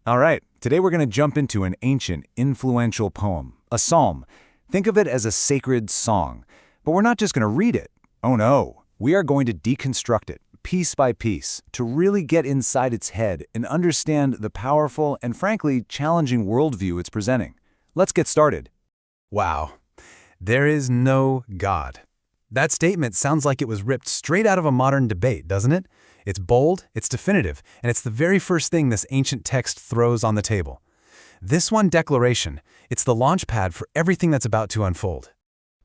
All right, today we're going to jump into an ancient, influential poem, a psalm. Think of it as a sacred song. But we're not just going to read it. Oh no, we are going to deconstruct it, piece by piece, to really get inside its head and understand the powerful and frankly challenging worldview it's presenting. Let's get started. Wow. There is no God. That statement sounds like it was ripped straight out of a modern debate, doesn't it? It's bold, it's definitive, and it's the very first thing this ancient text throws on the table. This one declaration, it's the launch pad for everything that's about to unfold.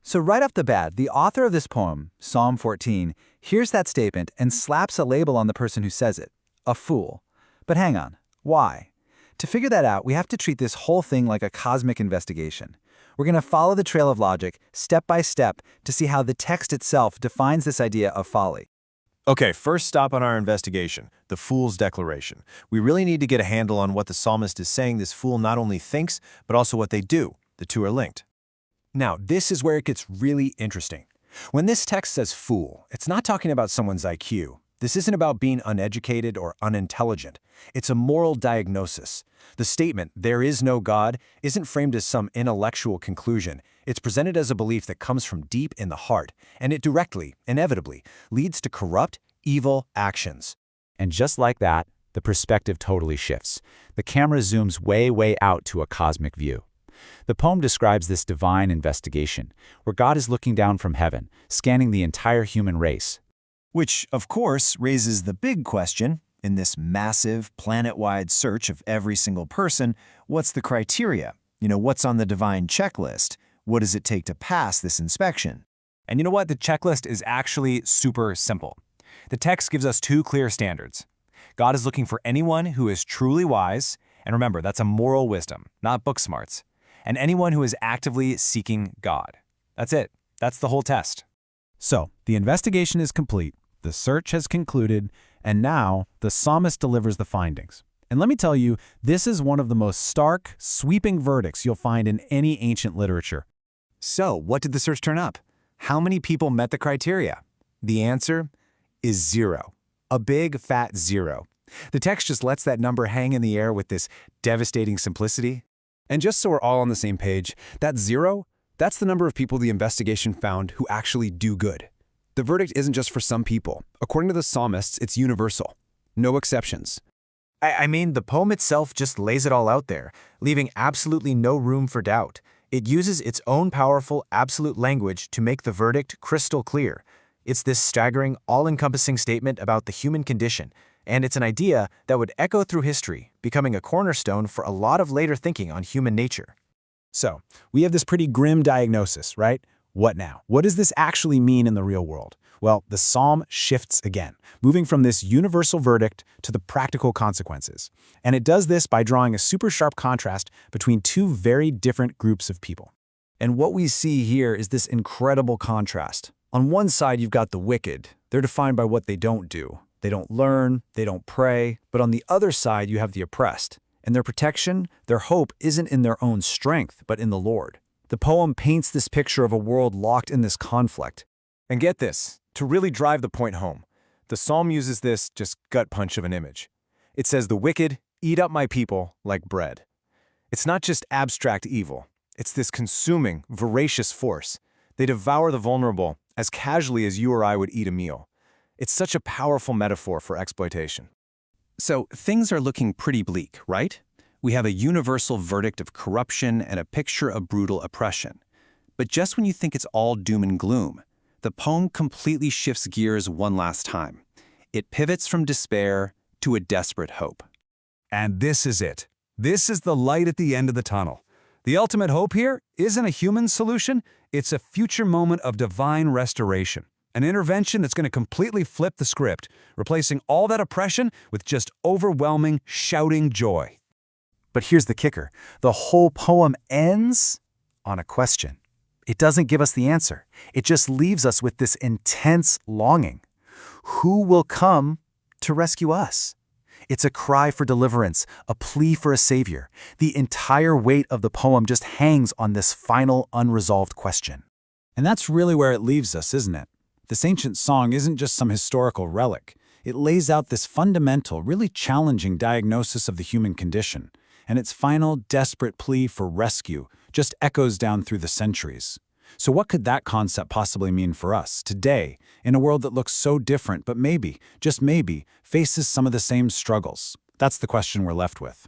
So right off the bat, the author of this poem, Psalm 14, hears that statement and slaps a label on the person who says it, a fool. But hang on, why? To figure that out, we have to treat this whole thing like a cosmic investigation. We're going to follow the trail of logic, step by step, to see how the text itself defines this idea of folly. Okay, first stop on our investigation, the fool's declaration. We really need to get a handle on what the psalmist is saying this fool not only thinks, but also what they do. The two are linked. Now, this is where it gets really interesting. When this text says fool, it's not talking about someone's IQ. This isn't about being uneducated or unintelligent. It's a moral diagnosis. The statement, "there is no God," isn't framed as some intellectual conclusion. It's presented as a belief that comes from deep in the heart, and it directly, inevitably, leads to corrupt, evil actions. And just like that, the perspective totally shifts. The camera zooms way out to a cosmic view. The poem describes this divine investigation, where God is looking down from heaven, scanning the entire human race. Which, of course, raises the big question, in this massive, planet-wide search of every single person, what's the criteria? What's on the divine checklist? What does it take to pass this inspection? And you know what? The checklist is actually super simple. The text gives us two clear standards. God is looking for anyone who is truly wise, and remember, that's a moral wisdom, not book smarts, and anyone who is actively seeking God. That's it. That's the whole test. So, the investigation is complete, the search has concluded, and now the psalmist delivers the findings. And let me tell you, this is one of the most stark, sweeping verdicts you'll find in any ancient literature. So, what did the search turn up? How many people met the criteria? The answer is 0. A big, fat 0. The text just lets that number hang in the air with this devastating simplicity. And just so we're all on the same page, that 0, that's the number of people the investigation found who actually do good. The verdict isn't just for some people. According to the psalmists, it's universal. No exceptions. I mean, the poem itself just lays it all out there, leaving absolutely no room for doubt. It uses its own powerful, absolute language to make the verdict crystal clear. It's this staggering, all-encompassing statement about the human condition, and it's an idea that would echo through history, becoming a cornerstone for a lot of later thinking on human nature. So, we have this pretty grim diagnosis, right? What now? What does this actually mean in the real world? Well, the psalm shifts again, moving from this universal verdict to the practical consequences. And it does this by drawing a super sharp contrast between two very different groups of people. And what we see here is this incredible contrast. On one side, you've got the wicked. They're defined by what they don't do. They don't learn, they don't pray. But on the other side, you have the oppressed. And their protection, their hope isn't in their own strength, but in the Lord. The poem paints this picture of a world locked in this conflict. And get this, to really drive the point home, the psalm uses this just gut punch of an image. It says, "The wicked eat up my people like bread." It's not just abstract evil. It's this consuming, voracious force. They devour the vulnerable as casually as you or I would eat a meal. It's such a powerful metaphor for exploitation. So things are looking pretty bleak, right? We have a universal verdict of corruption and a picture of brutal oppression. But just when you think it's all doom and gloom, the poem completely shifts gears one last time. It pivots from despair to a desperate hope. And this is it. This is the light at the end of the tunnel. The ultimate hope here isn't a human solution, it's a future moment of divine restoration. An intervention that's going to completely flip the script, replacing all that oppression with just overwhelming, shouting joy. But here's the kicker. The whole poem ends on a question. It doesn't give us the answer. It just leaves us with this intense longing. Who will come to rescue us? It's a cry for deliverance, a plea for a savior. The entire weight of the poem just hangs on this final unresolved question. And that's really where it leaves us, isn't it? This ancient song isn't just some historical relic. It lays out this fundamental, really challenging diagnosis of the human condition, and its final, desperate plea for rescue just echoes down through the centuries. So what could that concept possibly mean for us, today, in a world that looks so different but maybe, just maybe, faces some of the same struggles? That's the question we're left with.